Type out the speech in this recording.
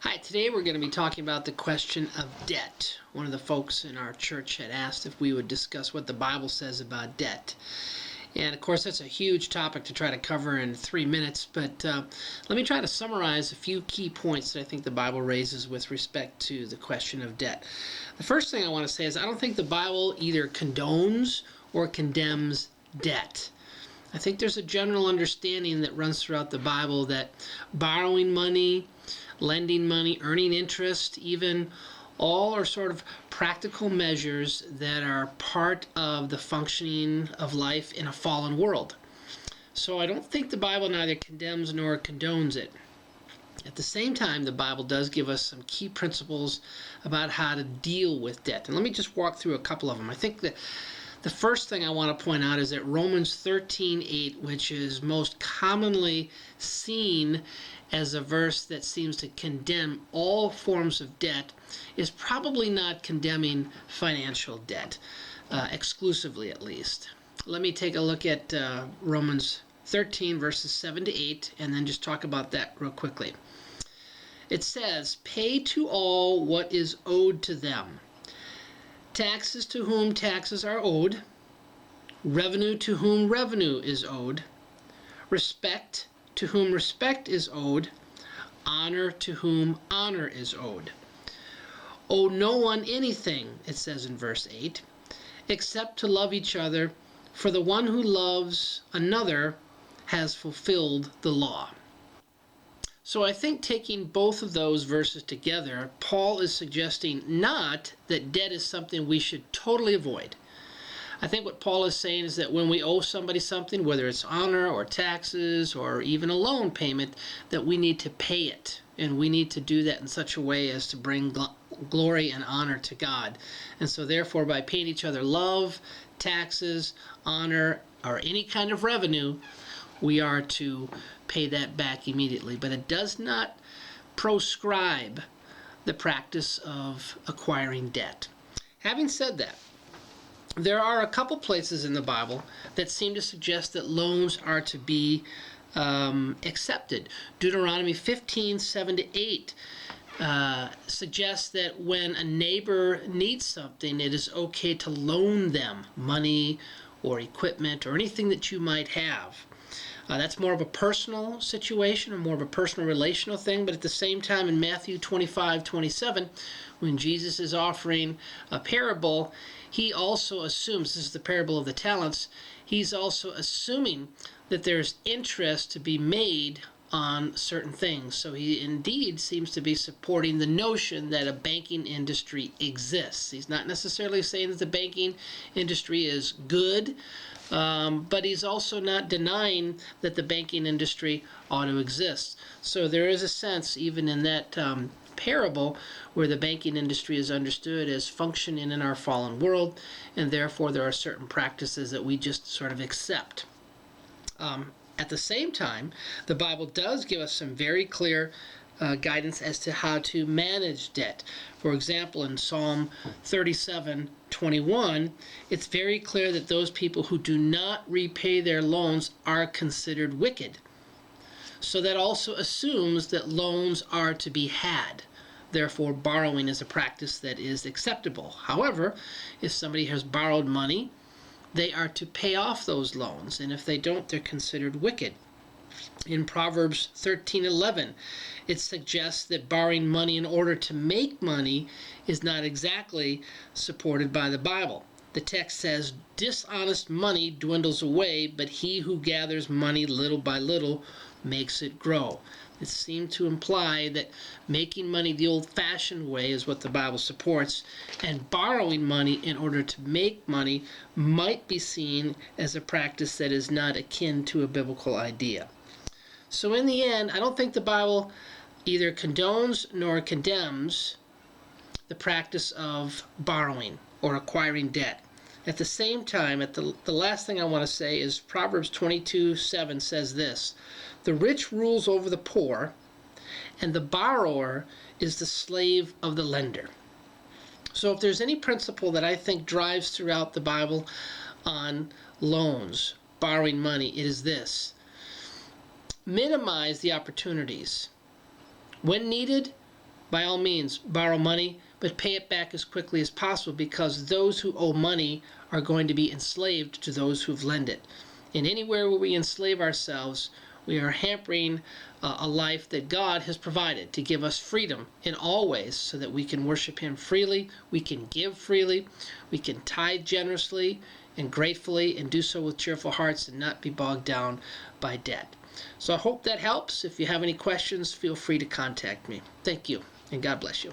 Hi, today we're going to be talking about the question of debt. One of the folks in our church had asked if we would discuss what the Bible says about debt. And of course, that's a huge topic to try to cover in 3 minutes, but let me try to summarize a few key points that I think the Bible raises with respect to the question of debt. The first thing I want to say is I don't think the Bible either condones or condemns debt. I think there's a general understanding that runs throughout the Bible that borrowing money, lending money, earning interest, even all are sort of practical measures that are part of the functioning of life in a fallen world. So I don't think the Bible neither condemns nor condones it. At the same time, the Bible does give us some key principles about how to deal with debt. And let me just walk through a couple of them. I think that the first thing I want to point out is that Romans 13:8, which is most commonly seen as a verse that seems to condemn all forms of debt, is probably not condemning financial debt, exclusively at least. Let me take a look at Romans 13, verses 7 to 8, and then just talk about that real quickly. It says, "Pay to all what is owed to them. Taxes to whom taxes are owed, revenue to whom revenue is owed, respect to whom respect is owed, honor to whom honor is owed. Owe no one anything," it says in verse 8, "except to love each other, for the one who loves another has fulfilled the law." So I think taking both of those verses together, Paul is suggesting not that debt is something we should totally avoid. I think what Paul is saying is that when we owe somebody something, whether it's honor or taxes or even a loan payment, that we need to pay it. And we need to do that in such a way as to bring glory and honor to God. And so therefore, by paying each other love, taxes, honor, or any kind of revenue, we are to pay that back immediately. But it does not proscribe the practice of acquiring debt. Having said that, there are a couple places in the Bible that seem to suggest that loans are to be accepted. Deuteronomy 15, 7 to 8 suggests that when a neighbor needs something, it is okay to loan them money or equipment or anything that you might have. That's more of a personal situation, or more of a personal relational thing, but at the same time in Matthew 25:27, when Jesus is offering a parable, he also assumes, this is the parable of the talents, he's also assuming that there's interest to be made on certain things. So he indeed seems to be supporting the notion that a banking industry exists. He's not necessarily saying that the banking industry is good, but he's also not denying that the banking industry ought to exist. So there is a sense, even in that parable, where the banking industry is understood as functioning in our fallen world, and therefore there are certain practices that we just sort of accept. At the same time, the Bible does give us some very clear guidance as to how to manage debt. For example, in Psalm 37:21, it's very clear that those people who do not repay their loans are considered wicked. So that also assumes that loans are to be had. Therefore, borrowing is a practice that is acceptable. However, if somebody has borrowed money, they are to pay off those loans, and if they don't, they're considered wicked. In Proverbs 13:11, it suggests that borrowing money in order to make money is not exactly supported by the Bible. The text says, "Dishonest money dwindles away, but he who gathers money little by little makes it grow." It seemed to imply that making money the old-fashioned way is what the Bible supports, and borrowing money in order to make money might be seen as a practice that is not akin to a biblical idea. So in the end, I don't think the Bible either condones nor condemns the practice of borrowing or acquiring debt. At the same time, the last thing I want to say is Proverbs 22:7 says this, "The rich rules over the poor, and the borrower is the slave of the lender." So if there's any principle that I think drives throughout the Bible on loans, borrowing money, it is this: minimize the opportunities. When needed, by all means, borrow money, but pay it back as quickly as possible, because those who owe money are going to be enslaved to those who've lent it. And anywhere where we enslave ourselves, we are hampering a life that God has provided to give us freedom in all ways, so that we can worship Him freely, we can give freely, we can tithe generously and gratefully, and do so with cheerful hearts and not be bogged down by debt. So I hope that helps. If you have any questions, feel free to contact me. Thank you, and God bless you.